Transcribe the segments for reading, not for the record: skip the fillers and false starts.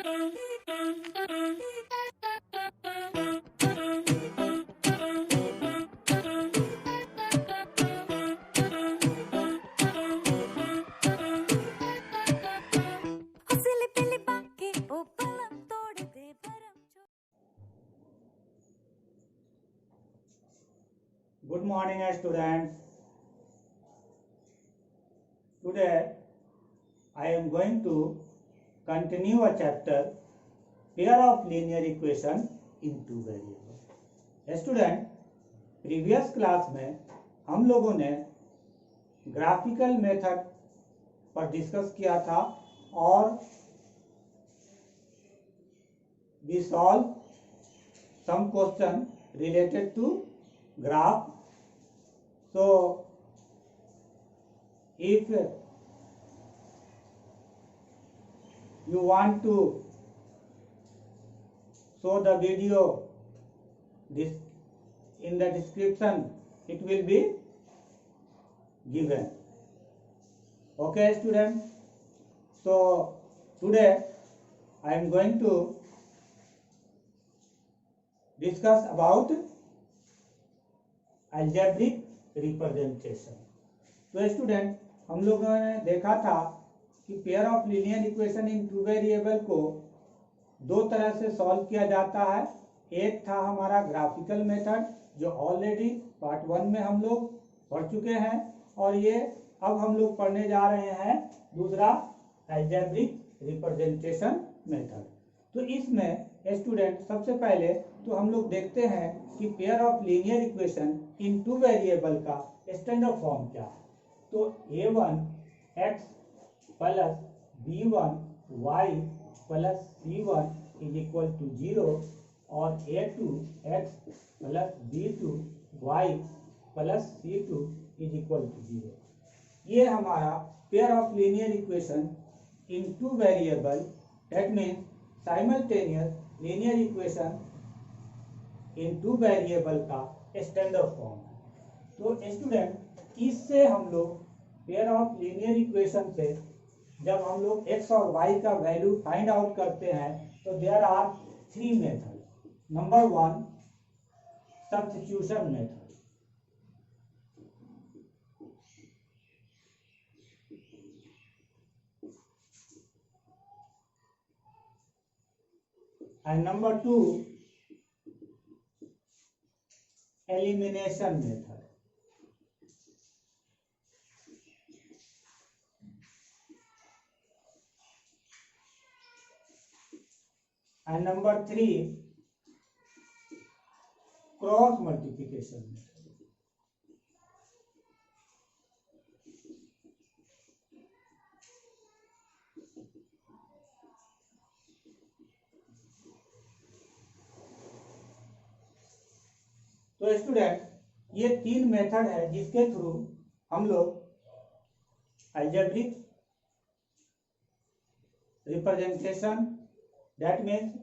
Good morning, students. Today I am going to continue a chapter pair of linear equation in two variables. Student, previous class में हम लोगों ने graphical method पर discuss किया था और we solve some question related to graph. So if you want to show the video, this in the description it will be given. Okay, students. So today I am going to discuss about algebraic representation. तो student, हम लोगों ने देखा था कि pair of linear equation in two variable को दो तरह से सॉल्व किया जाता है। एक था हमारा ग्राफिकल मेथड जो ऑलरेडी पार्ट 1 में हम लोग पढ़ चुके हैं, और ये अब हम लोग पढ़ने जा रहे हैं दूसरा अलजेब्रिक रिप्रेजेंटेशन मेथड। तो इसमें स्टूडेंट सबसे पहले तो हम लोग देखते हैं कि pair of linear equation in two variable का स्टैंडर्ड फॉर्म क्या है। तो a1x plus b1y plus c1 is equal to 0 और a2x plus b2y plus c2 is equal to 0। ये हमारा pair of linear equation in two variable, that means simultaneous linear equation in two variable का standard form है। तो student, इससे हम लोग pair of linear equation से जब हम लोग x और y का वैल्यू फाइंड आउट करते हैं तो there are 3 method. Number 1 substitution method, and number 2 elimination method. And number 3 cross multiplication method. तो स्टूडेंट, ये 3 मेथड है जिसके थ्रू हम लोग algebraic representation, that means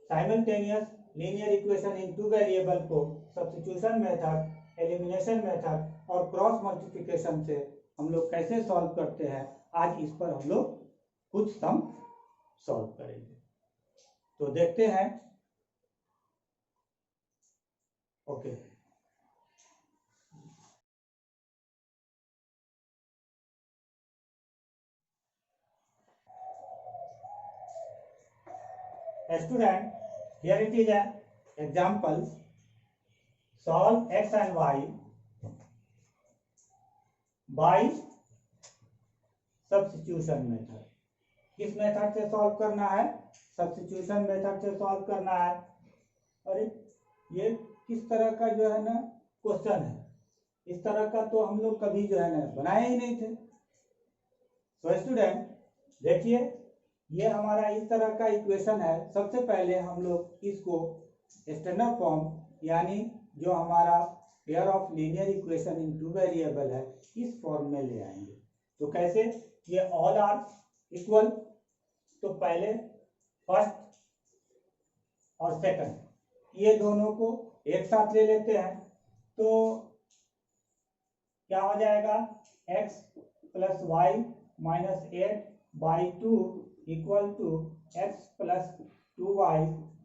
simultaneous linear equation in two variable को सब्स्टिट्यूशन मेथड, एलिमिनेशन मेथड और cross multiplication से हम लोग कैसे सॉल्व करते हैं, आज इस पर हम लोग कुछ सम सॉल्व करेंगे। तो देखते हैं। Okay, student, here it is an example. Solve x and y by substitution method. किस मेथड से सॉल्व करना है? सब्स्टिट्यूशन मेथड से सॉल्व करना है। और ये किस तरह का जो है ना क्वेश्चन है, इस तरह का तो हम लोग कभी जो है ना बनाए ही नहीं थे। तो स्टूडेंट देखिए, ये हमारा इस तरह का इक्वेशन है। सबसे पहले हम लोग इसको स्टैंडर्ड फॉर्म यानी जो हमारा pair of linear equation in two variable है इस फॉर्म में ले आएंगे। तो कैसे? ये ऑल आर इक्वल, तो पहले फर्स्ट और सेकंड ये दोनों को एक साथ ले लेते हैं। तो क्या हो जाएगा? x plus y minus 8/2 equal to x plus 2y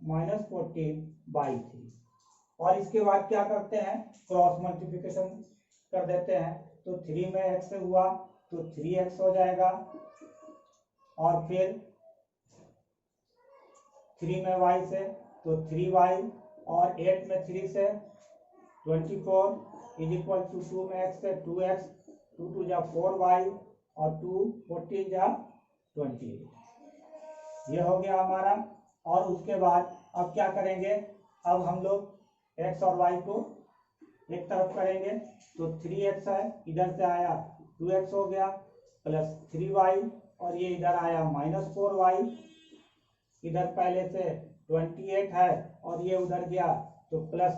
minus 14/3। और इसके बाद क्या करते हैं, क्रॉस मल्टीप्लिकेशन कर देते हैं। तो 3 में x से हुआ तो 3x हो जाएगा, और फिर 3 में y से तो 3y, और 8 में 3 से 24 इज इक्वल टू 2 में x से 2x, 2 2 जा 4y, और 2 14 जा 28। ये हो गया हमारा। और उसके बाद अब क्या करेंगे, अब हम लोग x और y को एक तरफ करेंगे। तो 3x है, इधर से आया 2x हो गया, प्लस 3y, और ये इधर आया माइनस 4y। इधर पहले से 28 है, और ये उधर गया तो प्लस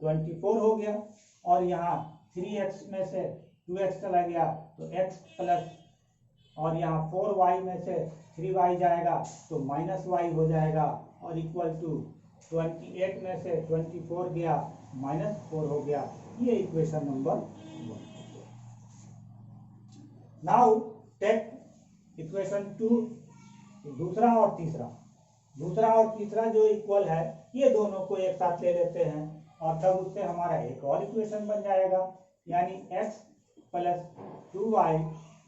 24 हो गया। और यहाँ 3x में से 2x चला गया तो x प्लस, और यहाँ 4y में से 3y जाएगा तो माइनस y हो जाएगा, और इक्वल टू 28 में से 24 गया -4 हो गया। ये equation number 1। Now take equation 2, दूसरा और तीसरा जो इक्वल है, ये दोनों को एक साथ ले लेते हैं, और तब उससे हमारा एक और इक्वेशन बन जाएगा, यानी x plus 2y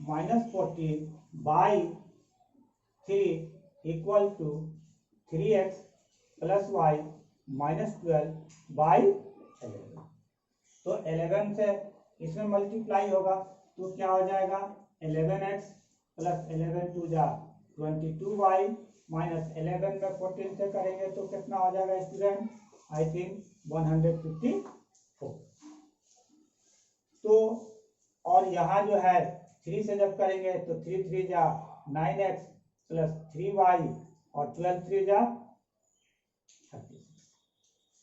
minus 14/3 equal to 3x plus y minus 12/11। तो 11 से इसमें मल्टीप्लाई होगा तो क्या हो जाएगा, 11x प्लस 11 2 जा 22y माइनस 11 में 14 से करेंगे तो कितना हो जाएगा स्टूडेंट, आई थिंक 154। तो और यहाँ जो है 3 से जब करेंगे तो 3 3 जा 9x प्लस 3y, और 12 3 जा 36।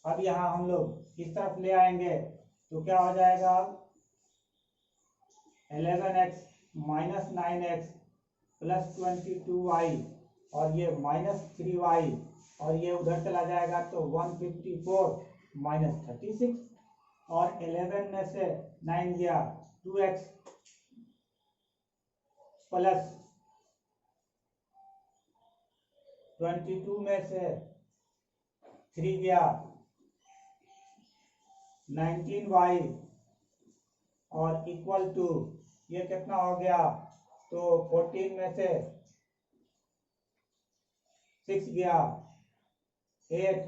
अब यहाँ हम लोग इस तरफ ले आएंगे तो क्या हो जाएगा, 11x minus 9x plus 22y, और ये माइनस 3y, और ये उधर चला जाएगा तो 154 माइनस 36, और 11 में से 9 गया 2x प्लस 22 में से 3 गया 19y, और इक्वल टू ये कितना हो गया, तो 14 में से 6 गया 8,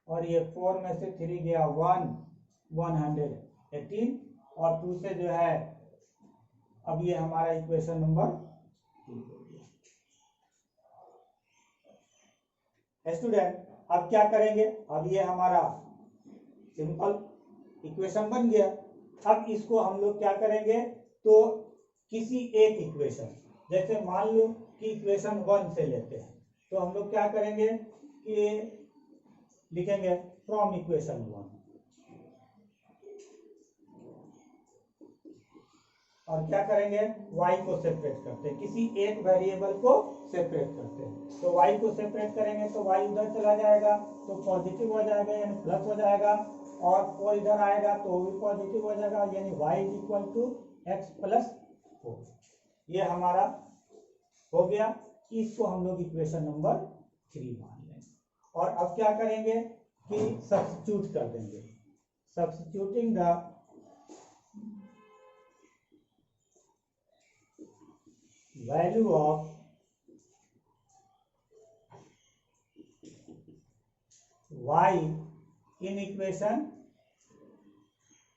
और ये 4 में से 3 गया 118, और 2 से जो है अब ये हमारा इक्वेशन नंबर 3 हो गया। स्टूडेंट अब क्या करेंगे, अब ये हमारा सिंपल इक्वेशन बन गया। अब इसको हम लोग क्या करेंगे, तो किसी एक इक्वेशन, जैसे मान लो कि इक्वेशन 1 से लेते हैं, तो हम लोग क्या करेंगे कि लिखेंगे फ्रॉम इक्वेशन 1, और क्या करेंगे, y को सेपरेट करते हैं, किसी एक वेरिएबल को सेपरेट करते हैं। तो y को सेपरेट करेंगे तो y उधर चला जाएगा तो पॉजिटिव हो जाएगा, यानी प्लस हो जाएगा, और 4 इधर आएगा तो वो भी पॉजिटिव हो जाएगा, यानी y is equal to x plus 4। ये हमारा हो गया। इसको हम लोग इक्वेशन नंबर 3 मान लेंगे। और अब क्या करेंगे कि सब्स्टिट्यूट कर देंगे, substituting the value of y in equation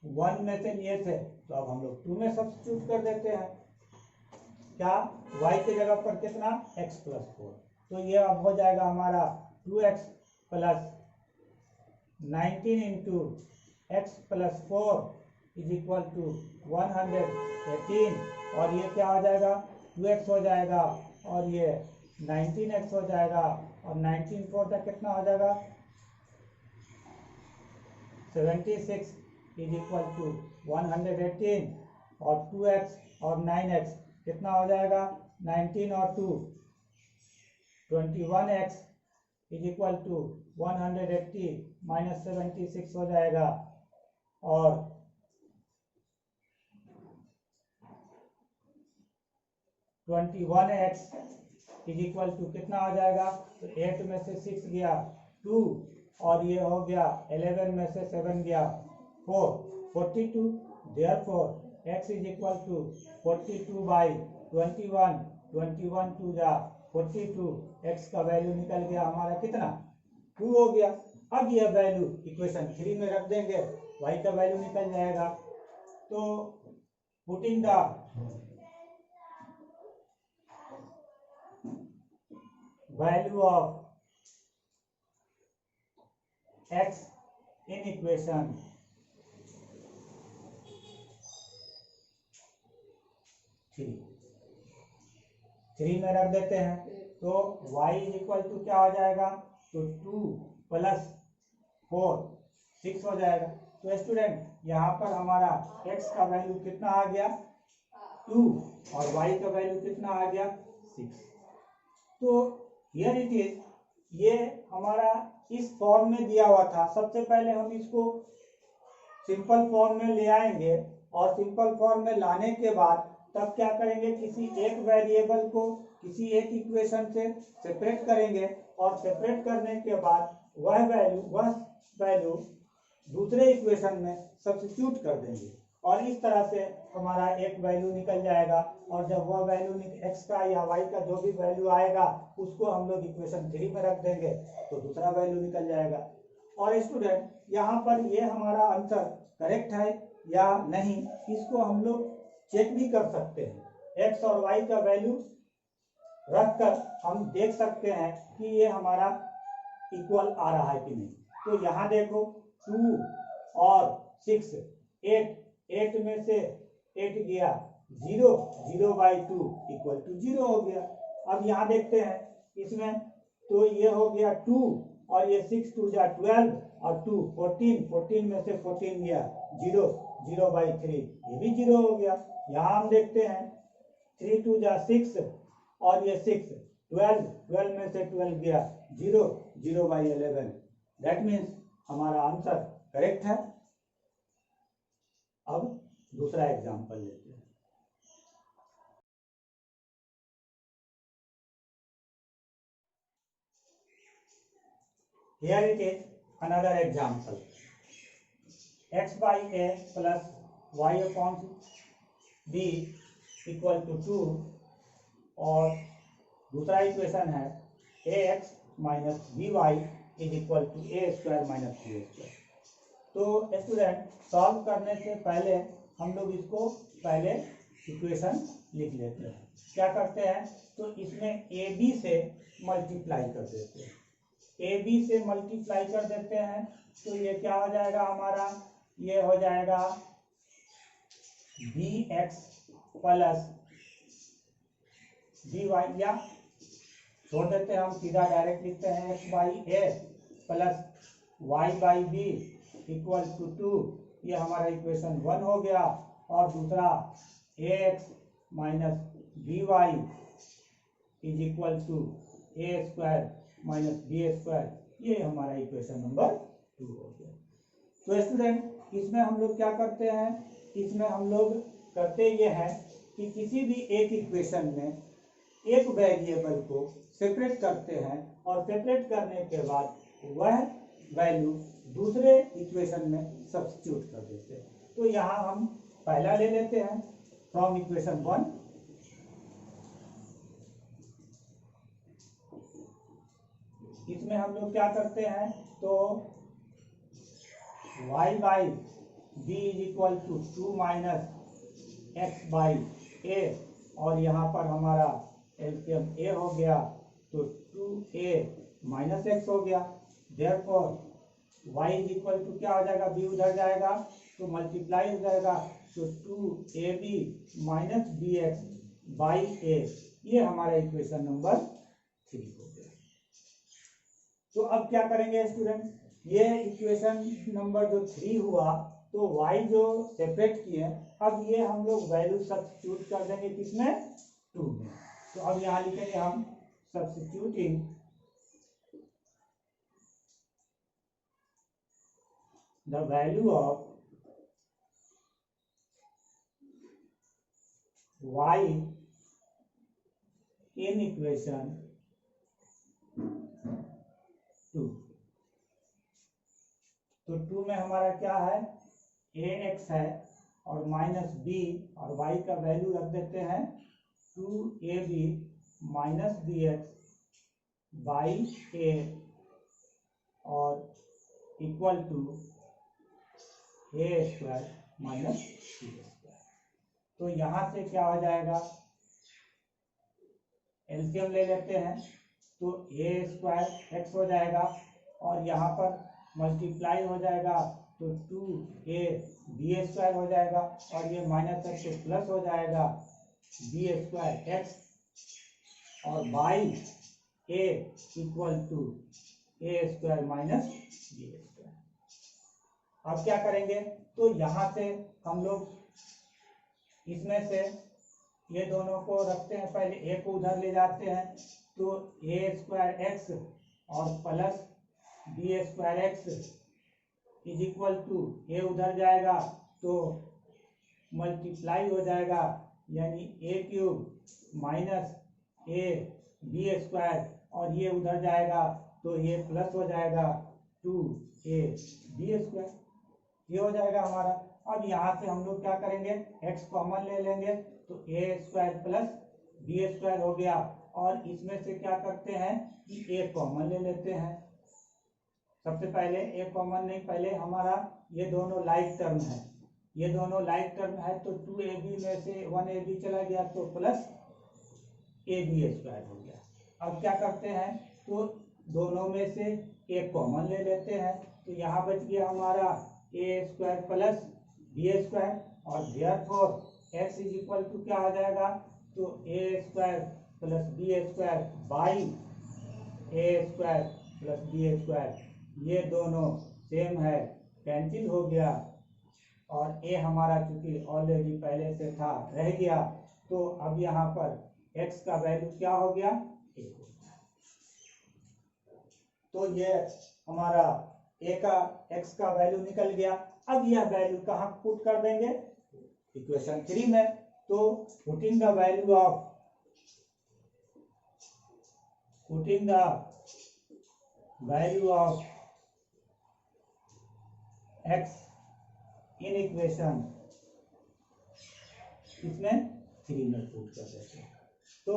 1 में से लिए थे, तो अब हम लोग 2 में सब्स्टिट्यूट कर देते हैं। क्या, y के जगह पर कितना, x प्लस 4, तो ये अब हो जाएगा हमारा 2x plus 19 into x plus 4 is equal to 118, और ये क्या हो जाएगा, 2x हो जाएगा, और ये 19x हो जाएगा, और 19 4 तक कितना हो जाएगा, 76 इज इक्वल टू 118, और 2x और 9x कितना हो जाएगा, 19 और 2 21x is equal to 180 minus 76 हो जाएगा, और 21x इज इक्वल टू कितना आ जाएगा, तो 8 में से 6 गया 2 और ये हो गया 11 में से 7 गया 4 42 therefore x is equal to 42 by 21 21 two जा 42 x का वैल्यू निकल गया हमारा कितना 2 हो गया। अब यह वैल्यू इक्वेशन 3 में रख देंगे, y का वैल्यू निकल जाएगा। तो putting the value of x in equation 3 में रख देते हैं, तो y इज इक्वल टू क्या हो जाएगा, तो 2 प्लस 4 6 हो जाएगा। तो स्टूडेंट यहाँ पर हमारा x का वैल्यू कितना आ गया 2 और y का वैल्यू कितना आ गया 6। तो हियर इट इज, ये हमारा इस फॉर्म में दिया हुआ था। सबसे पहले हम इसको सिंपल फॉर्म में ले आएंगे और सिंपल फॉर्म में लाने के बाद तब क्या करेंगे, किसी एक वेरिएबल को किसी एक इक्वेशन से सेपरेट करेंगे और सेपरेट करने के बाद वह वैल्यू दूसरे इक्वेशन में सब्स्टिट्यूट कर देंगे और इस तरह से हमारा एक वैल्यू निकल जाएगा। और जब वह वैल्यू x का या y का जो भी वैल्यू आएगा उसको हम लोग इक्वेशन 3 में रख देंगे तो दूसरा वैल्यू निकल जाएगा। और स्टूडेंट यहाँ पर ये हमारा आंसर करेक्ट है या नहीं, इसको हम लोग चेक भी कर सकते हैं। x और y का वैल्यू रखकर हम देख सकते हैं कि ये हमारा इक्वल आ रहा है कि नहीं। तो यहाँ देखो 2 और 6 8 में से 8 गया 0 0 बाई 2 इक्वल टू 0 हो गया। अब यहाँ देखते हैं इसमें, तो ये हो गया 2 और ये 6 2 जा 12 और 2 14 में से 14 गया 0 0 बाई 3 ये भी 0 हो गया। यहाँ हम देखते हैं 3 2 जा 6 और ये 6 12 में से 12 गया 0 0 बाई 11। दैट मीन्स हमारा आंसर करेक्ट है। अब दूसरा एग्जांपल लेते हैं। Here it is another example. X by a plus y upon b equal to 2 और दूसरा इक्वेशन है ax minus by is equal to a square minus b square। तो स्टूडेंट सॉल्व करने से पहले हम लोग इसको पहले इक्वेशन लिख लेते हैं। क्या करते हैं, तो इसमें ए बी से मल्टीप्लाई कर देते हैं। ए बी से मल्टीप्लाई कर देते हैं तो ये क्या हो जाएगा हमारा, ये हो जाएगा B X plus B Y, या छोड़ देते हैं हम सीधा डायरेक्ट लिखते हैं X by A plus Y by B equal to 2। ये हमारा इक्वेशन 1 हो गया। और दूसरा A X minus B Y is equal to A square minus B square, ये हमारा इक्वेशन नंबर 2 हो गया। तो स्टूडेंट इसमें हम लोग क्या करते हैं, इसमें हम लोग करते ये हैं कि किसी भी एक इक्वेशन में एक वेरिएबल को सेपरेट करते हैं और सेपरेट करने के बाद वह वैल्यू दूसरे इक्वेशन में सब्स्टिट्यूट कर देते हैं। तो यहाँ हम पहला ले लेते हैं फ्रॉम इक्वेशन 1। इसमें हम लोग क्या करते हैं, तो y by B is equal to 2 minus X by A, और यहाँ पर हमारा एलसीएम a हो गया तो 2a माइनस एक्स हो गया। Therefore y is equal to क्या हो जाएगा, b उधर जाएगा तो मल्टीप्लाई हो जाएगा, तो 2ab minus B X by A, ये हमारा इक्वेशन नंबर 3 हो गया। तो अब क्या करेंगे स्टूडेंट, ये इक्वेशन नंबर जो 3 हुआ तो y जो सेपरेट किए, अब ये हम लोग वैल्यू सब्स्टिट्यूट कर देंगे किसमें, 2 में। तो अब यहाँ लिखेंगे हम substituting the value of y in equation 2। तो 2 में हमारा क्या है, ax है और माइनस b और y का वैल्यू रख देते हैं 2ab minus bx by a और equal to a square minus b square. तो यहाँ से क्या हो जाएगा, एलसीएम ले लेते हैं तो a स्क्वायर x हो जाएगा और यहाँ पर मल्टीप्लाई हो जाएगा तो 2a b स्क्वायर हो जाएगा और ये माइनस x से प्लस हो जाएगा b स्क्वायर x और by a equal to a square minus b square. अब क्या करेंगे, तो यहाँ से हम लोग इसमें से ये दोनों को रखते हैं, पहले a को उधर ले जाते हैं तो a स्क्वायर x और plus b square x is equal to a उधर जाएगा तो मल्टीप्लाई हो जाएगा यानी a cube minus a b square और ये उधर जाएगा तो ये प्लस हो जाएगा 2a b स्क्वायर, ये हो जाएगा हमारा। अब यहाँ से हम लोग क्या करेंगे, x कॉमन ले लेंगे तो a square plus b square हो गया और इसमें से क्या करते हैं कि a कॉमन ले लेते हैं। सबसे पहले a कॉमन नहीं, पहले हमारा ये दोनों लाइक टर्म है, ये दोनों लाइक टर्म है तो 2ab में से 1ab चला गया तो प्लस ab स्क्वायर हो गया। अब क्या करते हैं, तो दोनों में से एक कॉमन ले लेते हैं तो यहाँ बच गया हमारा a square plus b square और therefore x is equal to क्या हो जाएगा, तो a square plus b square by a square plus b square, ये दोनों सेम है, कैंसिल हो गया और a हमारा चूंकि ऑलरेडी पहले से था रह गया तो अब यहाँ पर x का वैल्यू क्या हो गया, a हो गया। तो ये हमारा a का x का वैल्यू निकल गया। अब यह वैल्यू कहाँ पुट कर देंगे, इक्वेशन 3 में। तो putting the value of x in equation इसमें 3 में पुट कर देते हैं तो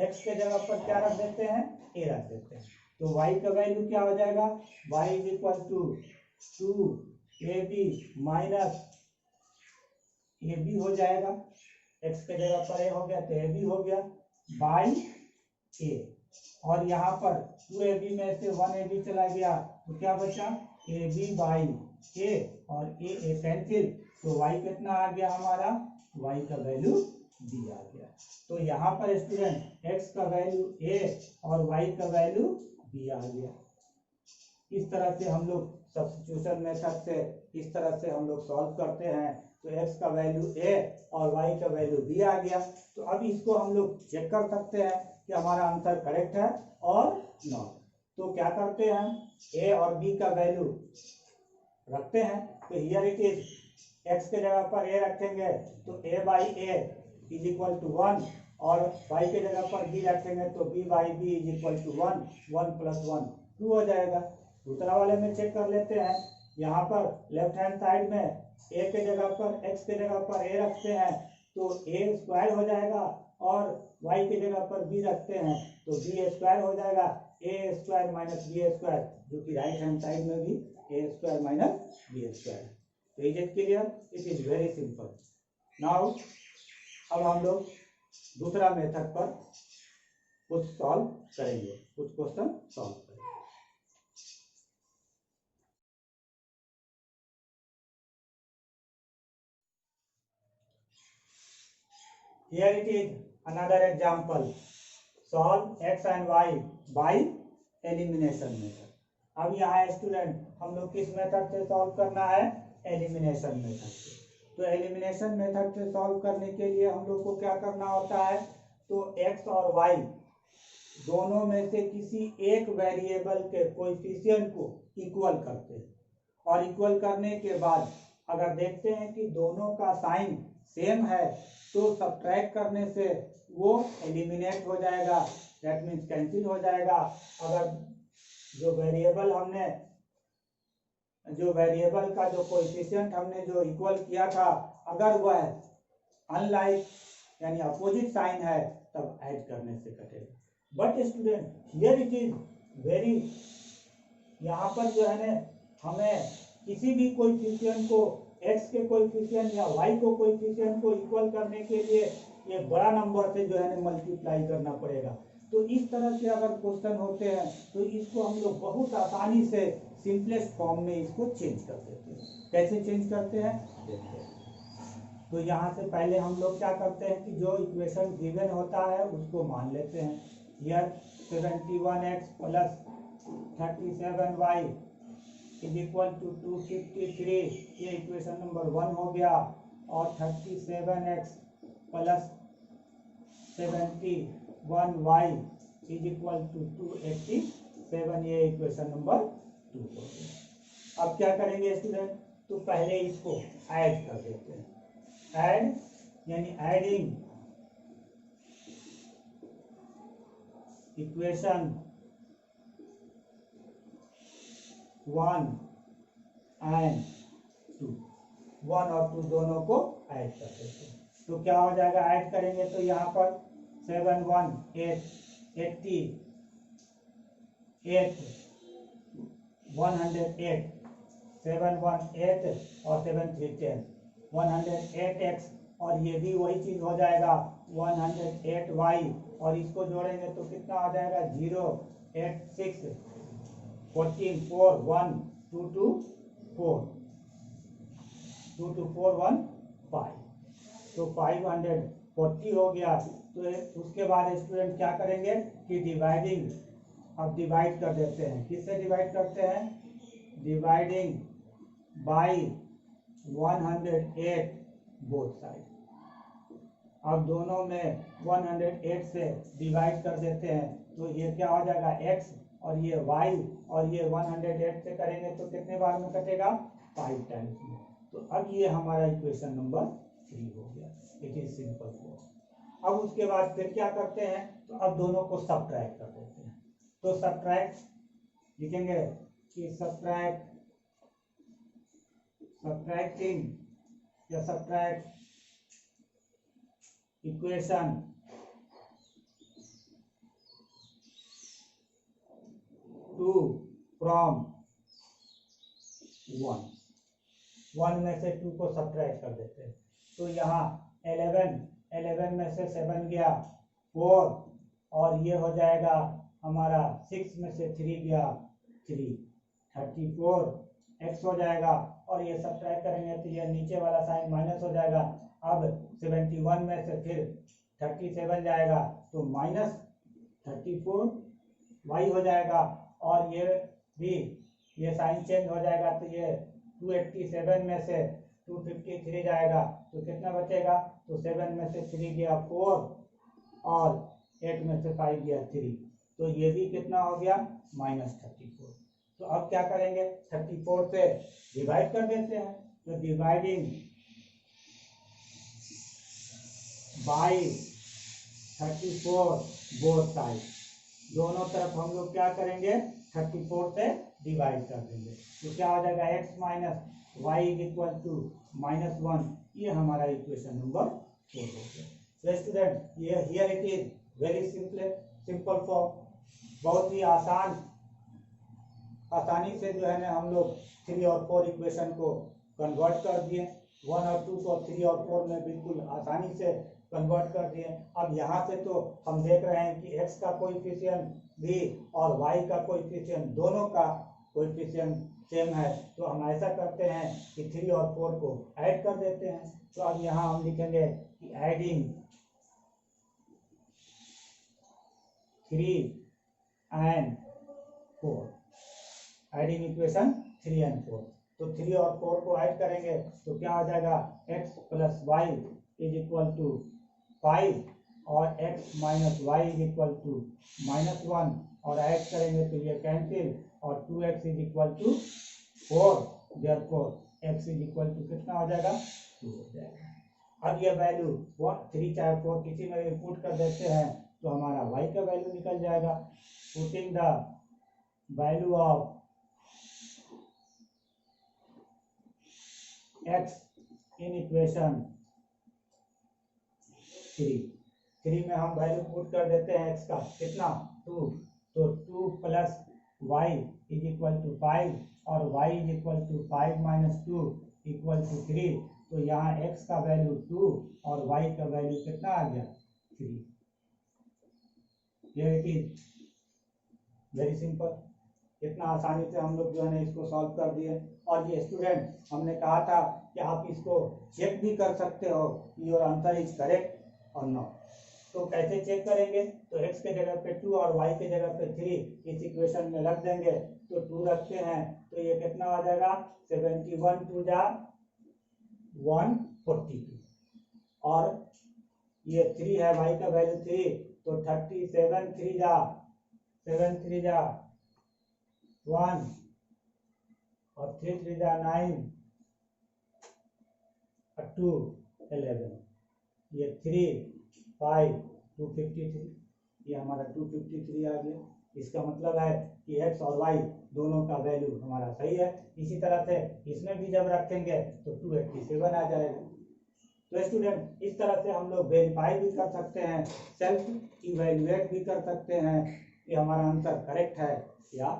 x के जगह पर क्या रख देते हैं, a रख देते हैं तो y का वैल्यू क्या हो जाएगा, y is equal to 2ab minus ab हो जाएगा, x के जगह पर a हो गया तो ab हो गया बाई a और यहाँ पर 2ab में से 1ab चला गया तो क्या बचा ab बाई a और a कैंसिल तो y कितना आ गया हमारा, y का वैल्यू b आ गया। तो यहाँ पर स्टूडेंट x का वैल्यू a और y का वैल्यू b आ गया। इस तरह से हम लोग सब्स्टिट्यूशन मेथड से इस तरह से हम लोग सॉल्व करते हैं तो x का वैल्यू a और y का वैल्यू b आ गया। तो अब इसको हम लोग चेक कर सकते हैं कि हमारा आंसर करेक्ट है और नॉट। तो क्या करते हैं, a और b का वैल्यू रखते हैं तो हियर इट इज, x के जगह पर a रखेंगे तो a by a is equal to 1 और y के जगह पर b रखेंगे तो b by b is equal to 1, 1 plus 1 2 हो जाएगा। दूसरा वाले में चेक कर लेते हैं, यहाँ पर लेफ्ट हैंड साइड में a के जगह पर x के जगह पर a रखते हैं तो a स्क्वायर हो जाएगा और y के जगह पर b रखते हैं तो b स्क्वायर हो जाएगा, a square minus b square, जो कि राइट हैंड साइड में भी a square minus b square. तो is it clear, it is very simple. Now अब हम लोग दूसरा मेथड पर कुछ सॉल्व करेंगे, कुछ क्वेश्चन सॉल्व करेंगे। Here it is another example. Solve x and y by elimination method. अब यहाँ स्टूडेंट हम लोग किस मेथड से सॉल्व करना है, एलिमिनेशन मेथड से। तो एलिमिनेशन मेथड से सॉल्व करने के लिए हम लोग को क्या करना होता है, तो x और y दोनों में से किसी एक वेरिएबल के कोएफिशिएंट को इक्वल करते हैं और इक्वल करने के बाद अगर देखते हैं कि दोनों का साइन सेम है तो सब्ट्रैक्ट करने से वो एलिमिनेट हो जाएगा, दैट मीन्स कैंसिल हो जाएगा। अगर जो वेरिएबल का जो कोएफिशिएंट हमने जो इक्वल किया था, अगर वह अनलाइक यानी अपोजिट साइन है तब ऐड करने से कटेगा। But student here it is very, यहाँ पर जो है ना हमें किसी भी कोएफिशिएंट को x के कोएफिशिएंट या y को कोएफिशिएंट को इक्वल करने के लिए ये बड़ा नंबर से जो है ना मल्टीप्लाई करना पड़ेगा। तो इस तरह से अगर क्वेश्चन होते हैं तो इसको हम लोग बहुत आसानी से सिंपलेस्ट फॉर्म में इसको चेंज कर देते हैं। कैसे चेंज करते हैं देखते हैं। तो यहाँ से पहले हम लोग क्या करते हैं कि जो इक्वेशन गिवन होता है उसको मान लेते हैं। Here 71x plus 37y is equal to 253, ये इक्वेशन नंबर 1 हो गया। और 37x plus 71y is equal to 287, ये इक्वेशन नंबर 2 हो गया। अब क्या करेंगे स्टूडेंट, तो पहले इसको ऐड कर देते हैं। ऐड यानी एडिंग इक्वेशन 1 एंड 2, 1 और 2 दोनों को ऐड कर देते हैं। तो क्या हो जाएगा, ऐड करेंगे तो यहाँ पर 7 1 8 80 8 108 7 1 8 और 7 3 10 108x, और ये भी वही चीज हो जाएगा 108y, और इसको जोड़ेंगे तो कितना आ जाएगा 0 8 6 14 4 1 2 2 4 2 2 4 1 5, तो 540 हो गया। तो उसके बाद स्टूडेंट क्या करेंगे कि डिवाइडिंग, अब डिवाइड कर देते हैं। किससे डिवाइड करते हैं, डिवाइडिंग बाई 108 बोथ साइड। अब दोनों में 108 से डिवाइड कर देते हैं तो ये क्या हो जाएगा x, और ये y, और ये 108 से करेंगे तो कितने बार में कटेगा 5 टाइम्स में। तो अब ये हमारा इक्वेशन नंबर 3 हो गया। It is simple form. अब उसके बाद फिर क्या करते हैं, तो अब दोनों को सब्ट्रैक्ट कर देते हैं। तो सब्ट्रैक्ट लिखेंगे कि सब्ट्रैक्टिंग या सब्ट्रैक्ट इक्वेशन 2 फ्रॉम 1 में से 2 को सब्ट्रैक्ट कर देते हैं। तो यहाँ 11 में से 7 गया 4, और ये हो जाएगा हमारा 6 में से 3 गया 3, 34 x हो जाएगा, और ये सब्ट्रैक्ट करेंगे तो ये नीचे वाला साइन माइनस हो जाएगा। अब 71 में से फिर 37 जाएगा तो माइनस 34 y हो जाएगा, और ये भी ये साइन चेंज हो जाएगा तो ये 287 में से 253 जाएगा तो कितना बचेगा, तो 7 में से 3 गया 4, और 8 में से 5 गया 3, तो ये भी कितना हो गया -34। तो अब क्या करेंगे, 34 से डिवाइड कर देते हैं। तो डिवाइडिंग बाई 34 बोथ साइड, दोनों तरफ हम लोग क्या करेंगे 34 से डिवाइड कर देंगे। तो क्या हो जाएगा x minus y is equal to -1, ये हमारा इक्वेशन नंबर 4 हो गया। स्टूडेंट ये here it is very simple form, बहुत ही आसानी से जो है ना हम लोग 3 और 4 इक्वेशन को कन्वर्ट कर दिए। 1 और 2 को 3 और 4 में बिल्कुल आसानी से कन्वर्ट कर दिए। अब यहाँ से तो हम देख रहे हैं कि x का कोएफिशिएंट भी और y का कोएफिशिएंट, दोनों का कोएफिशिएंट सेम है, तो हम ऐसा करते हैं कि 3 और 4 को ऐड कर देते हैं। तो अब यहाँ हम लिखेंगे कि adding 3 and 4, adding equation 3 and 4। तो 3 और 4 को ऐड करेंगे तो क्या हो जाएगा x plus y is equal to 5, और x minus y is equal to -1, और ऐड करेंगे तो ये कैंसिल, और 2x is equal to 4, therefore x is equal to कितना हो जाएगा 2 हो जाएगा। अब ये वैल्यू 3 चाहे 4 किसी में भी पुट कर देते हैं तो हमारा y का वैल्यू निकल जाएगा। Putting the value of x in equation 3 में हम वैल्यू पुट कर देते हैं x का कितना 2, तो 2 plus y is equal to 5 और y is equal to 5 minus 2 equal to 3, तो यहाँ x का वैल्यू 2 और y का वैल्यू कितना आ गया 3। ये इट इज वेरी सिंपल। इतना आसानी से हम लोग जो है ना इसको सॉल्व कर दिए। और ये स्टूडेंट हमने कहा था कि आप इसको चेक भी कर सकते हो योर आंसर इज करेक्ट और नॉट। तो कैसे चेक करेंगे, तो x के जगह पे 2 और y के जगह पे 3 इस इक्वेशन में रख देंगे। तो 2 रखते हैं तो ये कितना आ जाएगा 71 2 जा 142 और ये 3 है y का वैल्यू 3 तो 37 3 जा 7 3 जा 1 और 3 3 जा 9 और 2 11, ये 3 5 253, ये हमारा 253 आ गया। इसका मतलब है कि x और y दोनों का वैल्यू हमारा सही है। इसी तरह से इसमें भी जब रखेंगे तो 287 आ जाएगा। तो स्टूडेंट इस तरह से हम लोग वेरीफाई भी कर सकते हैं, सेल्फ इवेल्युएट भी कर सकते हैं कि हमारा आंसर करेक्ट है या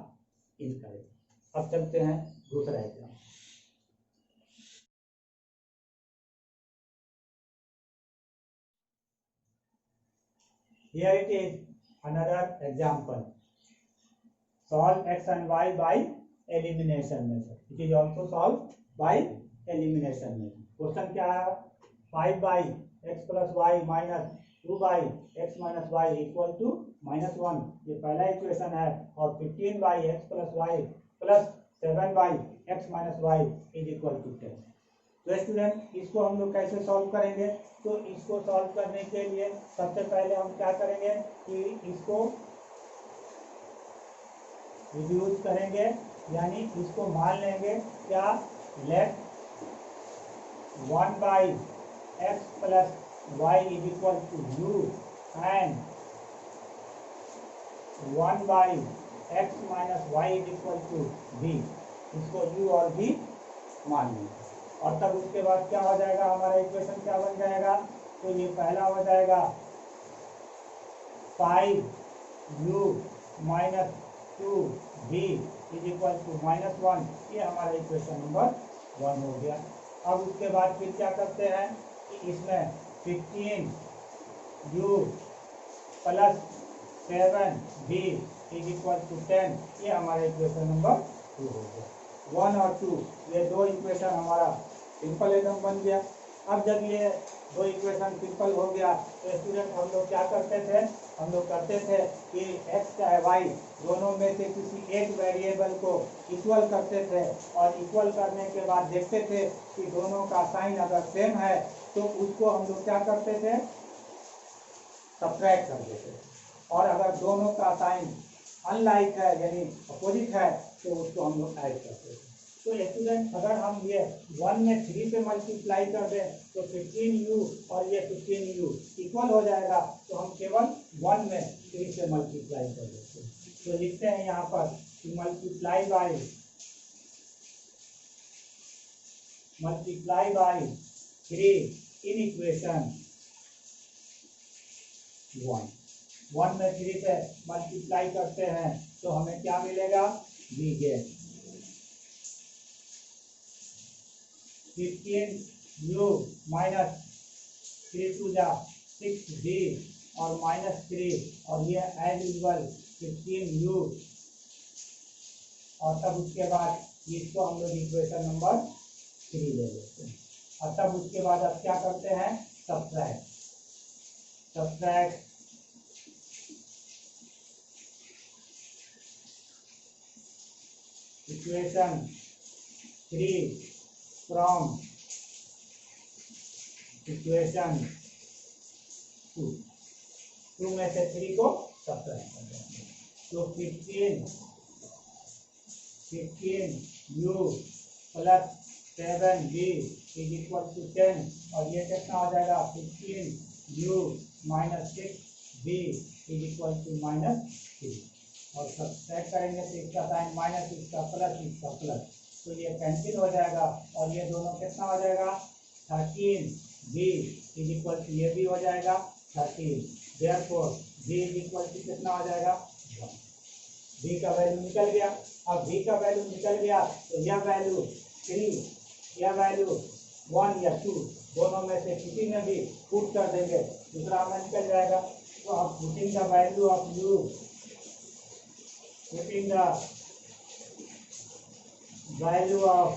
इनकरेक्ट। अब चलते हैं दूसरा exam. Here it is another example. Solve x and y by elimination method. It is also solved by elimination method. Question क्या है 5 by x plus y minus 2 by x minus y equal to -1, ये पहला equation है। और 15 by x plus y plus 7 by x minus y is equal to 10। तो student इसको हम लोग कैसे सॉल्व करेंगे, तो इसको सॉल्व करने के लिए सबसे पहले हम क्या करेंगे कि इसको रिड्यूस करेंगे, यानी इसको मान लेंगे क्या late 1 by x plus y is equal to u and 1 by x minus y is equal to v। इसको u और v मान लेंगे और तब उसके बाद क्या हो जाएगा, हमारा इक्वेशन क्या बन जाएगा, तो ये पहला हो जाएगा 5u minus 2v is equal to -1, ये हमारा इक्वेशन नंबर 1 हो गया। अब उसके बाद फिर क्या करते हैं कि इसमें 15u plus 7v is equal to 10, ये हमारा इक्वेशन नंबर 2 हो गया। 1 और 2 ये दो इक्वेशन हमारा सिंपल एकदम बन गया। अब जब ये दो इक्वेशन सिंपल हो गया तो स्टूडेंट हम लोग क्या करते थे, हम लोग करते थे कि x चाहे y दोनों में से किसी एक वेरिएबल को इक्वल करते थे और इक्वल करने के बाद देखते थे कि दोनों का साइन अगर सेम है तो उसको हम लोग क्या करते थे सब्ट्रैक्ट कर देते थे, और अगर दोनों का साइन अनलाइक है यानी अपोजिट है तो उसको हम लोग ऐड करते थे। तो स्टूडेंट अगर हम ये 1 में 3 से मल्टीप्लाई कर दें तो 15u और ये 15u इक्वल हो जाएगा, तो हम केवल 1 में 3 से मल्टीप्लाई कर देते हैं। तो लिखते हैं यहाँ पर कि मल्टीप्लाई बाय 3 इन इक्वेशन 1 में 3 से मल्टीप्लाई करते हैं तो हमें क्या मिलेगा, वी गेट 15u minus 3 2 जा 6v और -3 और ये एज यूजुअल 15u, और तब उसके बाद इसको हम लोग इक्वेशन नंबर 3 ले लेते हैं। और तब उसके बाद अब क्या करते हैं सब्ट्रैक्ट इक्वेशन 3 from इक्वेशन 2 में से 3 को सब्ट्रैक्ट कर देंगे। तो 15u plus 7b is equal to 10 और ये कितना हो जाएगा 15u minus 6b is equal to -3 और सब्ट्रैक्ट करेंगे तो इसका साइन माइनस, इसका प्लस, तो ये कैंसिल हो जाएगा और ये दोनों कितना हो जाएगा 13b इज इक्वल टू ये भी हो जाएगा 13, therefore b is equal to कितना हो जाएगा 1। b का वैल्यू निकल गया। अब b का वैल्यू निकल गया तो यह वैल्यू 3 या वैल्यू 1 या 2 दोनों में से किसी में भी पुट कर देंगे, दूसरा हमें निकल जाएगा। तो आप putting the value of u, putting the value of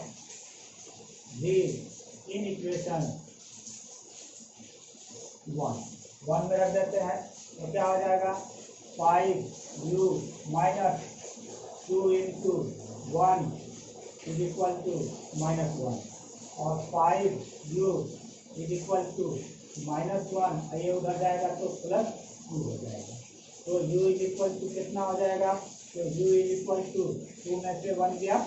v in equation 1 में रख देते हैं तो क्या हो जाएगा 5u minus 2 into 1 is equal to -1 और 5u इज इक्वल टू -1, ये उधर जाएगा तो +2 हो जाएगा। तो u इज इक्वल टू कितना हो जाएगा, तो u इज इक्वल टू 2 में से 1 गया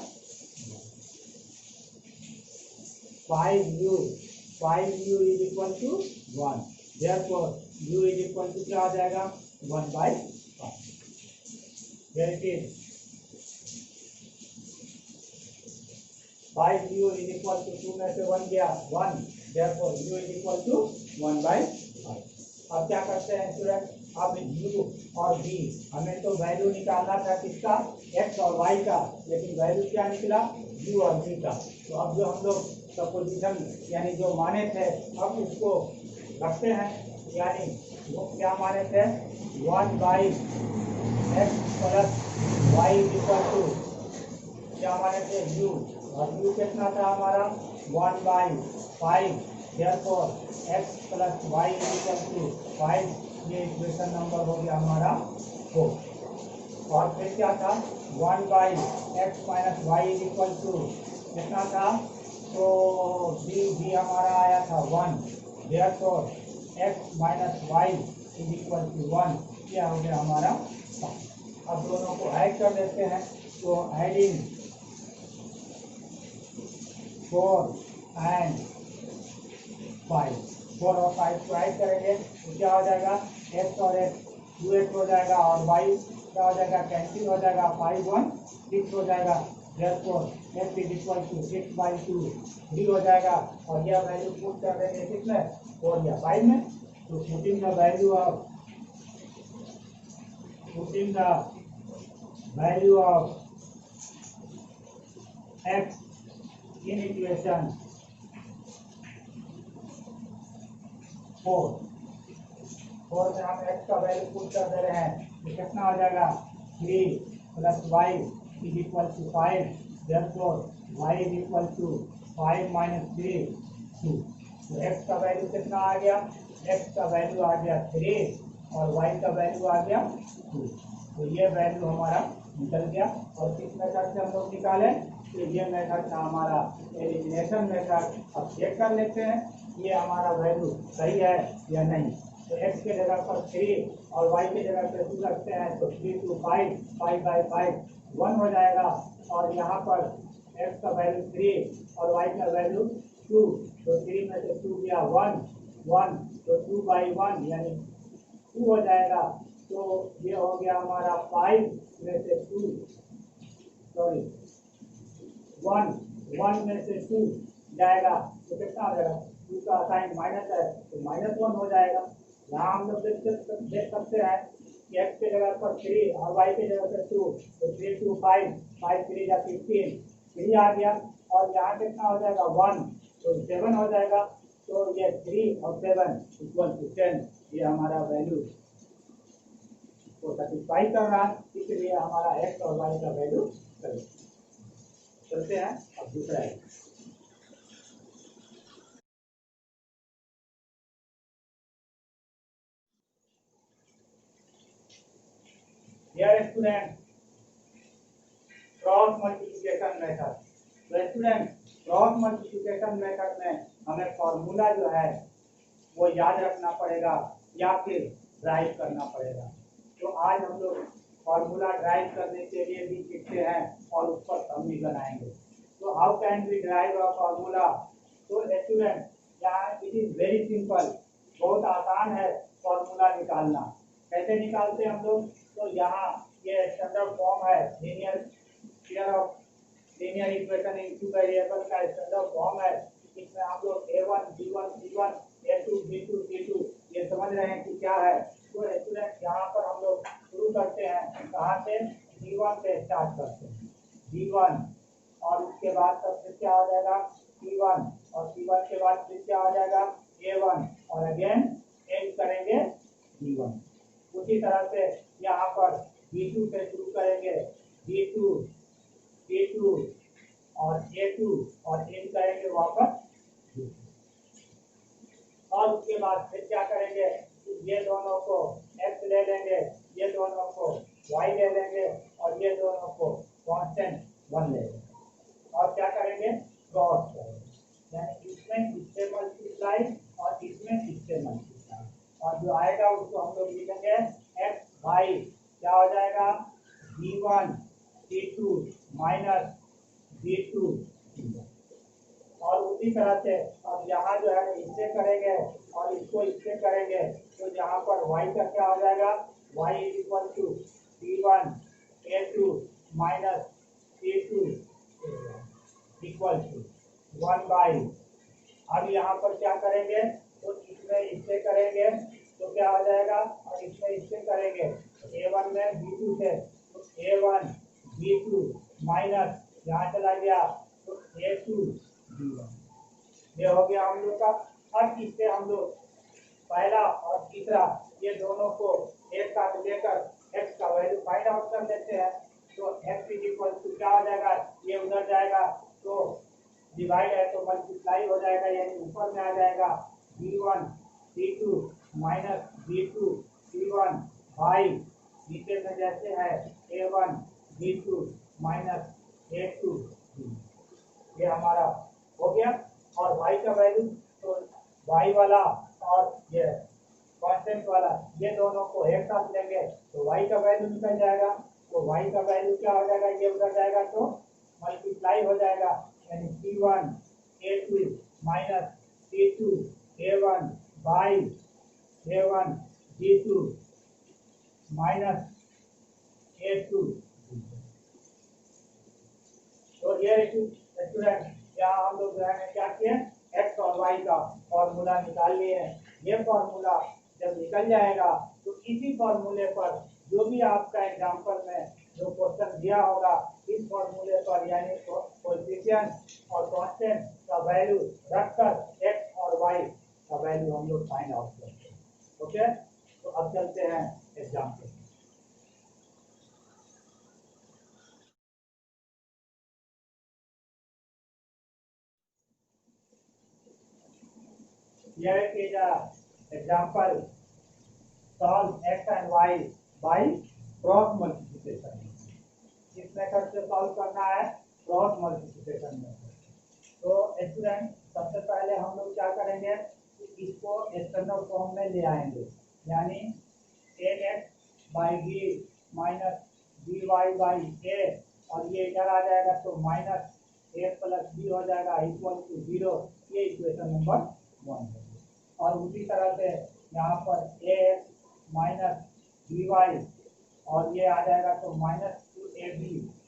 5u is equal to 1, therefore u is equal to क्या हो जाएगा 1/5। Here it is 5u is equal to 2 में से 1 गया 1, therefore u is equal to 1/5। अब क्या करते हैं स्टूडेंट, अब u और v हमें तो वैल्यू निकालना था किसका, x और y का, लेकिन वैल्यू क्या निकला u और v का। तो अब जो हम लोग सपोजिशन यानी जो माने थे अब उसको रखते हैं, यानी वो क्या माने थे 1/x plus y equal to क्या माने थे u, और u कितना था हमारा 1/5, therefore x plus y equal to 5, ये इक्वेशन नंबर हो गया हमारा 4। और फिर क्या था 1/x minus y equal to कितना था, तो b हमारा आया था 1, therefore x minus y is equal to 1, क्या हो गया हमारा 5। अब दोनों को ऐड कर देते हैं, तो एडिंग 4 एंड 5, 4 और 5 को ऐड करेंगे तो क्या हो जाएगा x और x 2x हो जाएगा और y क्या हो जाएगा कैंसिल हो जाएगा, 5 1 6 हो जाएगा, therefore x is equal to 6/2 3 हो जाएगा और यह वैल्यू पुट कर देंगे किसमें 4 या 5 में। तो putting the value of x in equation 4 में हम x का वैल्यू पुट कर दे रहे हैं तो कितना हो जाएगा 3 + y is equal to 5, therefore y is equal to 5 - 3 2। तो x का वैल्यू कितना आ गया, x का वैल्यू आ गया 3 और y का वैल्यू आ गया 2। तो ये वैल्यू हमारा निकल गया। और किस मेथड से हम लोग निकाले, तो ये मेथड था हमारा एलिमिनेशन मेथड। अब चेक कर लेते हैं ये हमारा वैल्यू सही है या नहीं। तो x के जगह पर 3 और y के जगह पर 2 रखते हैं तो 3 2 5, 5/5 1 हो जाएगा और यहाँ पर x का वैल्यू 3 और y का वैल्यू 2, तो 3 में से 2 गया 1 1, तो 2/1 यानी 2 हो जाएगा। तो ये हो गया हमारा 5 में से 2 सॉरी 1 में से 2 जाएगा तो कितना हो जाएगा, 2 का साइन माइनस है तो -1 हो जाएगा। यहाँ हम लोग देख सकते हैं कि x के जगह पर 3 और y के जगह पर 2, तो 3 2 5, 5 3 या 15 3 आ गया और यहाँ कितना हो जाएगा 1, तो 7 हो जाएगा। तो ये 3 और 7 इक्वल टू 10, ये हमारा वैल्यू को सेटिस्फाई कर रहा है, इसलिए हमारा x और y का वैल्यू करें। चलते हैं अब दूसरा है। Dear student, cross multiplication method. तो स्टूडेंट क्रॉस मल्टीप्लिकेशन मेथड में हमें फॉर्मूला जो है वो याद रखना पड़ेगा या फिर ड्राइव करना पड़ेगा। तो आज हम लोग फॉर्मूला ड्राइव करने के लिए भी सीखते हैं और उस पर समी बनाएंगे। So how can we derive a formula? So student यहाँ इट इज वेरी सिंपल, बहुत आसान है फॉर्मूला निकालना। कैसे निकालते हैं हम लोग? तो यहाँ ये स्टैंडर्ड फॉर्म है linear pair of linear equation in two variable का स्टैंडर्ड फॉर्म है। इसमें हम लोग a1 b1 c1 a2 b2 c2 ये समझ रहे हैं कि क्या है। तो स्टूडेंट यहाँ पर हम लोग शुरू करते हैं कहाँ से? b1 से स्टार्ट करते हैं, b1 और उसके बाद तब फिर क्या हो जाएगा c1 और c1 के बाद फिर क्या हो जाएगा a1 और अगेन एंड करेंगे b1। उसी तरह से यहाँ पर b2 से शुरू करेंगे, b2 b2 और a2 और एंड करेंगे वापस b2। और उसके बाद फिर क्या करेंगे? ये दोनों को x ले लेंगे, ये दोनों को y ले लेंगे और ये दोनों को कांस्टेंट 1 ले लेंगे और क्या करेंगे? क्रॉस करेंगे, यानी इसमें इससे मल्टीप्लाई और इसमें इससे मल्टीप्लाई, और जो आएगा उसको हम लोग लिखेंगे x बाई क्या हो जाएगा b1 c2 minus b2 c1। और उसी तरह से अब यहाँ जो है इससे करेंगे और इसको इससे करेंगे, तो यहाँ पर y का क्या हो जाएगा? y is equal to c1 a2 minus c2 equal to 1 by. अब यहाँ पर क्या करेंगे? तो इसमें इससे करेंगे तो क्या हो जाएगा, और इसमें इससे करेंगे a1 में b2 से, तो a1 b2 माइनस यहाँ चला गया तो a2 b1। ये हो गया हम लोग का। अब इससे हम लोग पहला और तीसरा ये दोनों को एक साथ लेकर x का वैल्यू फाइंड आउट कर लेते हैं। तो x इज इक्वल टू क्या हो जाएगा? ये उधर जाएगा तो डिवाइड है तो मल्टीप्लाई हो जाएगा, यानी ऊपर में आ जाएगा b1 c2 minus b2 c1 by नीचे में जैसे है a1 b2 माइनस a2 ये हमारा हो गया। और y का वैल्यू तो y वाला और ये कांस्टेंट वाला ये दोनों को एक साथ लेंगे तो y का वैल्यू निकल जाएगा। तो y का वैल्यू क्या हो जाएगा? ये उधर जाएगा तो मल्टीप्लाई हो जाएगा, यानी c1 a2 minus c2 a1 by a1 b2 minus a2। तो ये स्टूडेंट यहाँ हम लोग जो है क्या किए? x और y का फॉर्मूला निकाल लिए हैं। ये फॉर्मूला जब निकल जाएगा तो इसी फॉर्मूले पर जो भी आपका एग्जाम्पल में जो क्वेश्चन दिया होगा इस फॉर्मूले पर यानी कोएफिशिएंट और कांस्टेंट का वैल्यू रखकर x और y का वैल्यू हम लोग फाइंड आउट करते हैं। ओके, तो अब चलते हैं example. Here is a example. Solve x and y by cross multiplication. इस मेथड से सॉल्व करना है क्रॉस मल्टीप्लिकेशन मेथड। तो स्टूडेंट सबसे पहले हम लोग क्या करेंगे कि इसको स्टैंडर्ड फॉर्म में ले आएंगे, यानी ax by b minus by by a और ये इधर आ जाएगा तो माइनस a प्लस b हो जाएगा इक्वल टू 0। ये इक्वेशन नंबर 1 है। और उसी तरह से यहाँ पर ax माइनस by और ये आ जाएगा तो माइनस 2ab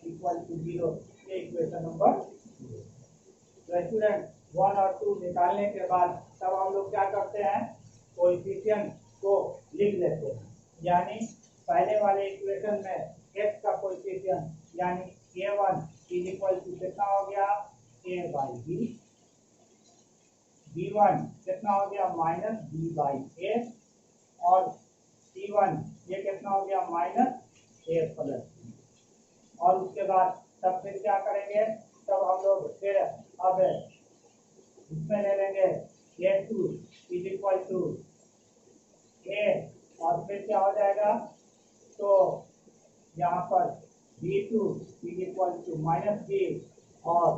इक्वल टू 0। ये इक्वेशन नंबर 2। तो स्टूडेंट 1 और 2 निकालने के बाद तब हम लोग क्या करते हैं? कोएफिशिएंट को लिख लेते हैं, यानी पहले वाले इक्वेशन में x का कोएफिशिएंट यानी a1 इज इक्वल टू कितना हो गया? a by b। b1 कितना हो गया? माइनस b बाई a और c1 ये कितना हो गया? Minus a plus b। और उसके बाद तब फिर क्या करेंगे? तब हम लोग फिर अब इसमें ले लेंगे a2 is equal to a और फिर क्या हो जाएगा? तो यहाँ पर b2 is equal to minus b और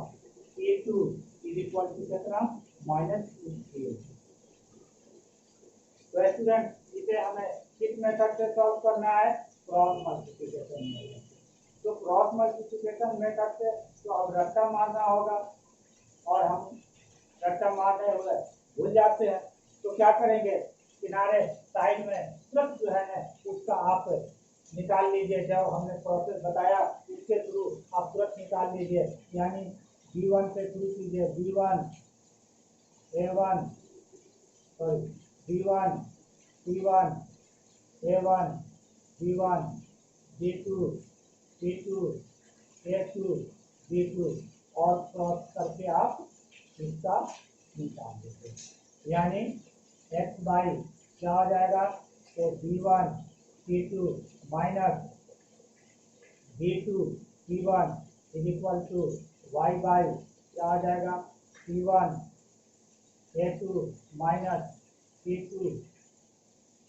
c2 इज इक्वल टू कितना? Minus 2a। तो स्टूडेंट इसे हमें किस मेथड से सॉल्व करना है? Cross multiplication method. तो क्रॉस मल्टीप्लिकेशन में करते तो अब रट्टा मारना होगा, और हम रट्टा मारने भूल जाते हैं। तो क्या करेंगे, किनारे साइड में तुरंत जो है ना उसका आप निकाल लीजिए, जब हमने प्रोसेस बताया उसके थ्रू आप तुरंत निकाल लीजिए। यानी B1 से शुरू कीजिए, B1 A1 sorry B1 C1 A1 B1 B2 C2 A2 B2 और क्रॉस करके आप इसका निकाल देते, यानी x बाई क्या हो जाएगा, तो B1 C2 minus B2 C1 is equal to y by क्या हो जाएगा, C1 A2 minus C2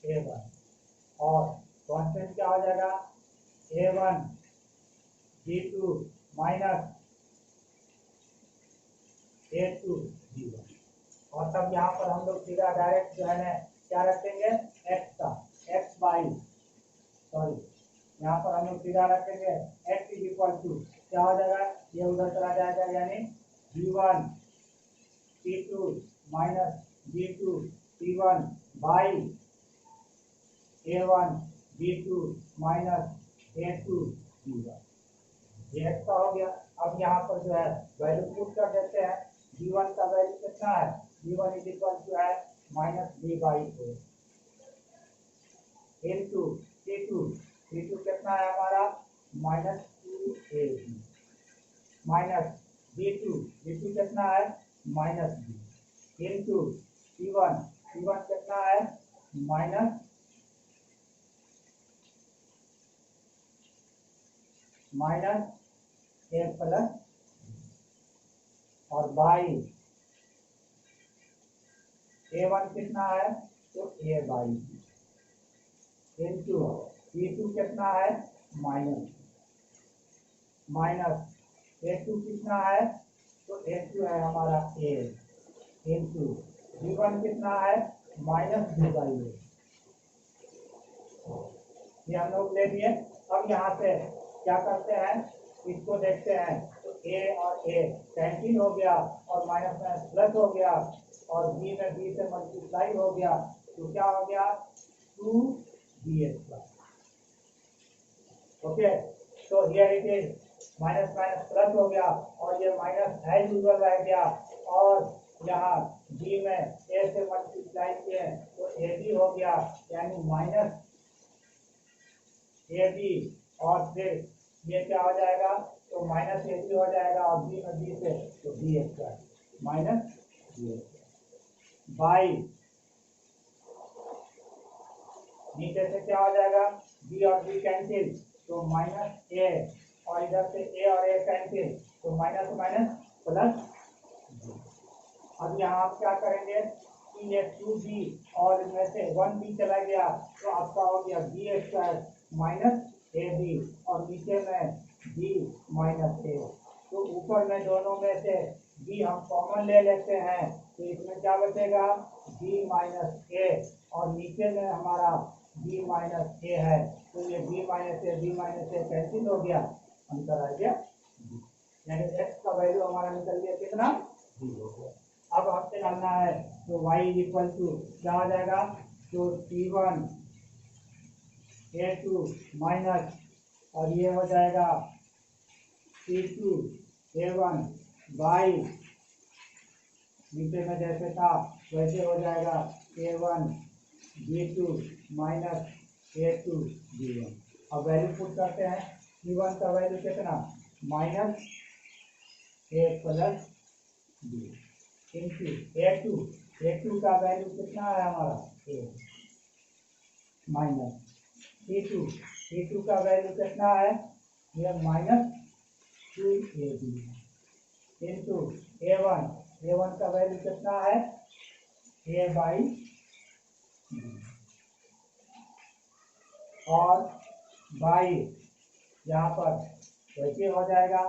A1, और कांस्टेंट क्या हो जाएगा, A1 B2 minus A2 B1, और तब यहाँ पर हम लोग सीधा डायरेक्ट जो है ना क्या रखेंगे, x का x बाई सॉरी यहाँ पर हम लोग सीधा रखेंगे x इज इक्वल टू क्या हो जाएगा, ये उधर चला जाएगा, यानी B1 C2 minus B2 C1 by A1 B2 minus A2 B1, ये x का हो गया। अब यहाँ पर जो है वैल्यू पुट कर देते हैं, B1 का वैल्यू कितना है, B1 इज इक्वल टू है minus B by 4 into C2 कितना है हमारा, माइनस 2AB माइनस B2 कितना है, माइनस B इंटू C1 कितना है, माइनस A प्लस, और बाई A1 कितना है, तो A बाई इंटू B2 कितना है, माइनस A2 कितना है, तो A2 है हमारा A इंटू B1 कितना है, माइनस B बाई A, ये हम लोग ले लिए। अब यहाँ से क्या करते हैं, इसको देखते हैं, तो A और A कैंसिल हो गया, और माइनस माइनस प्लस हो गया, और B में B से मल्टीप्लाई हो गया, तो क्या हो गया, 2BS प्लस। ओके, तो here it is minus minus plus हो गया, और ये माइनस एज यूजुअल रह गया, और यहाँ B में A से मल्टीप्लाई किए तो AB हो गया, यानी माइनस AB, और फिर ये क्या हो जाएगा, तो माइनस AB हो जाएगा, और B में B से तो BS का माइनस बाई नीचे से क्या हो जाएगा, B और B कैंसिल, तो माइनस A, और इधर से A और A कैंसिल, तो माइनस माइनस प्लस। अब यहाँ आप क्या करेंगे, ये 2B और इनमें से 1B चला गया, तो आपका हो गया B स्क्वायर माइनस AB, और नीचे में B माइनस A, तो ऊपर में दोनों में से B हम कॉमन ले लेते हैं, तो इसमें क्या बचेगा, B माइनस A, और नीचे में हमारा B माइनस A है, तो ये B माइनस A कैंसिल हो गया, अंतर आ गया, यानी x का वैल्यू हमारा निकल गया कितना, 0 हो गया। अब आपसे जानना है, तो y इज इक्वल टू क्या हो जाएगा, तो C1 A2 माइनस, और ये हो जाएगा C2 A1 बाई नीचे में जैसे था वैसे हो जाएगा A1 B2 minus A2 B1। अब वैल्यू पुट करते हैं, C1 का वैल्यू कितना, minus A plus B into A2 का वैल्यू कितना है हमारा, A माइनस C2 का वैल्यू कितना है, ये माइनस 2AB इंटू A1 का वैल्यू कितना है, A बाई B, और बाई यहाँ पर वैसे हो जाएगा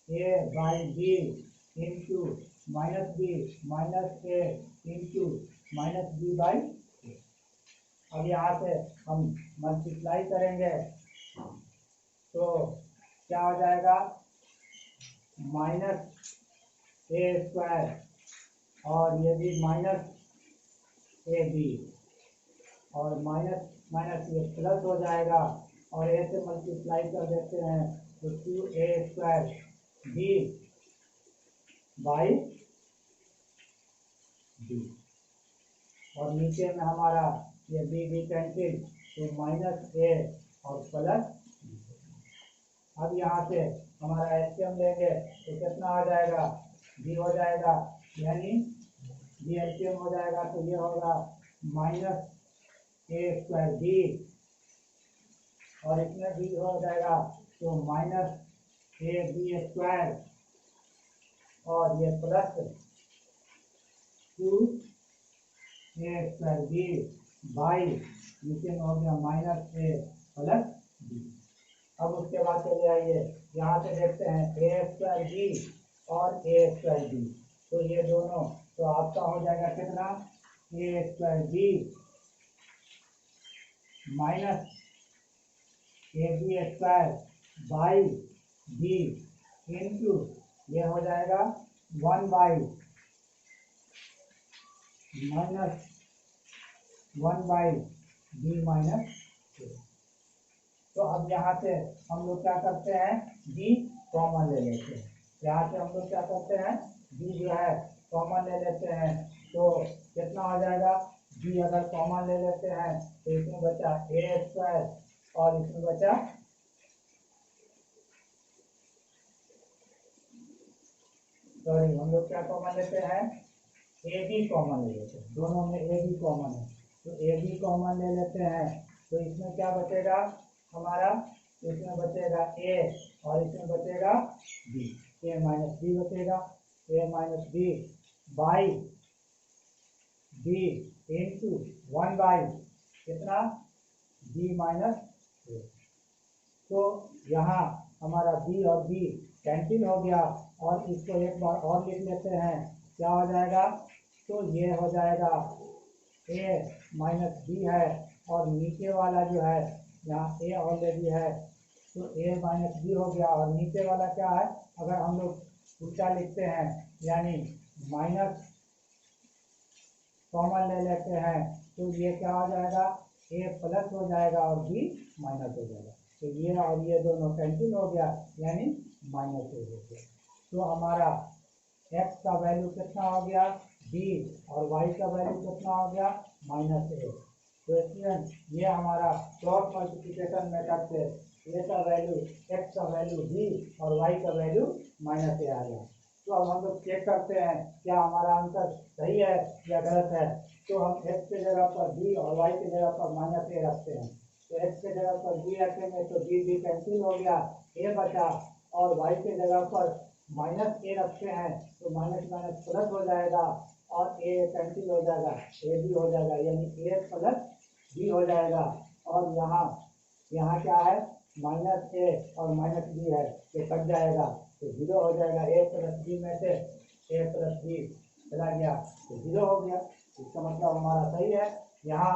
A by B into minus B minus A into minus B by A। अब यहाँ से हम मल्टीप्लाई करेंगे, तो क्या हो जाएगा, माइनस ए स्क्वायर, और ये भी माइनस ए बी, और माइनस माइनस ये प्लस हो जाएगा, और ए से मल्टीप्लाई कर देते हैं तो 2a square b by B, और नीचे में हमारा ये बी कैंसिल, तो माइनस ए और प्लस। अब यहाँ से हमारा एलसीएम लेंगे तो कितना हो जाएगा, बी हो जाएगा, यानी बी एलसीएम हो जाएगा तो ये होगा माइनस ए स्क्वायर बी, और इसमें बी हो जाएगा तो माइनस ए बी स्क्वायर, और ये plus 2 a square b by नीचे में हो गया माइनस ए प्लस बी। अब उसके बाद चले आइए यहाँ से देखते हैं ए स्क्वायर बी और ए स्क्वायर बी, तो ये दोनों, तो आपका हो जाएगा कितना, A square B minus A B square by B into ये हो जाएगा 1 by minus 1 by B minus. तो अब यहाँ से हम लोग क्या करते हैं, बी कॉमन ले लेते हैं, यहाँ से हम लोग क्या करते हैं, बी जो है कॉमन ले लेते हैं, तो कितना हो जाएगा, बी अगर कॉमन ले लेते हैं तो इसमें बचा ए स्क्वायर, और इसमें बचा सॉरी हम लोग क्या कॉमन लेते हैं, ए बी कॉमन ले लेते हैं, दोनों में ए बी कॉमन है, तो ए बी कॉमन ले लेते हैं, तो इसमें क्या बचेगा हमारा, इसमें बचेगा ए और इसमें बचेगा बी, ए माइनस बी बचेगा, A minus B by B into 1 by कितना, बी माइनस ए। तो यहाँ हमारा बी और बी कैंसिल हो गया, और इसको एक बार और लिख लेते हैं, क्या हो जाएगा, तो ये हो जाएगा ए माइनस बी है, और नीचे वाला जो है यहाँ ए ऑलरेडी है, तो ए माइनस बी हो गया, और नीचे वाला क्या है, अगर हम लोग उल्टा लिखते हैं यानी माइनस कॉमन ले लेते हैं, तो ये क्या हो जाएगा, ए प्लस हो जाएगा और बी माइनस हो जाएगा, तो ये और ये दोनों कैंसिल हो गया, यानी माइनस ए हो गया। तो हमारा x का वैल्यू कितना हो गया, b, और y का वैल्यू कितना हो गया, माइनस ए। तो स्टूडेंट ये हमारा क्रॉस मल्टीप्लिकेशन मेथड से a का वैल्यू, x का वैल्यू b और y का वैल्यू माइनस ए आ गया। तो अब हम लोग चेक करते हैं क्या हमारा आंसर सही है या गलत है। तो हम x के जगह पर b और y के जगह पर माइनस ए रखते हैं, तो x के जगह पर b रखेंगे तो b कैंसिल हो गया, a बचा, और y के जगह पर माइनस ए रखते हैं तो माइनस माइनस प्लस हो जाएगा, और a कैंसिल हो जाएगा, a भी हो जाएगा, यानी a प्लस b हो जाएगा, और यहाँ क्या है, माइनस ए और माइनस बी है, ये कट जाएगा तो 0 हो जाएगा, a प्लस बी में से a प्लस बी चला गया तो 0 हो गया, इसका मतलब हमारा सही है। यहाँ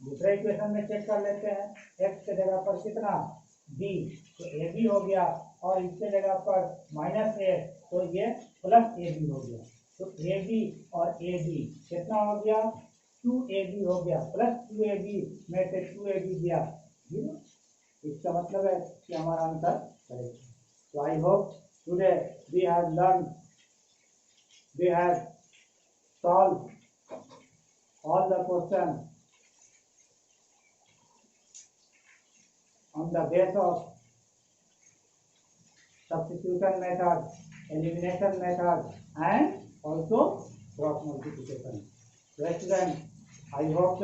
दूसरे इक्वेशन में चेक कर लेते हैं, x के जगह पर कितना b, तो a b हो गया, और इसके जगह पर माइनस ए तो ये प्लस ए बी हो गया, तो ए बी और ए बी कितना हो गया, 2ab हो गया, प्लस 2ab में से 2ab दिया 0, इसका मतलब है कि हमारा आंसर करेक्ट है। तो I hope today we have learn, we have solve all the question on the base of substitution method, elimination method, and also cross multiplication. So students, I hope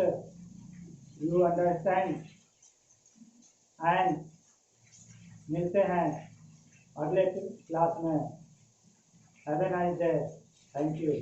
you understand, and मिलते हैं अगले class में। Have a nice day, thank you.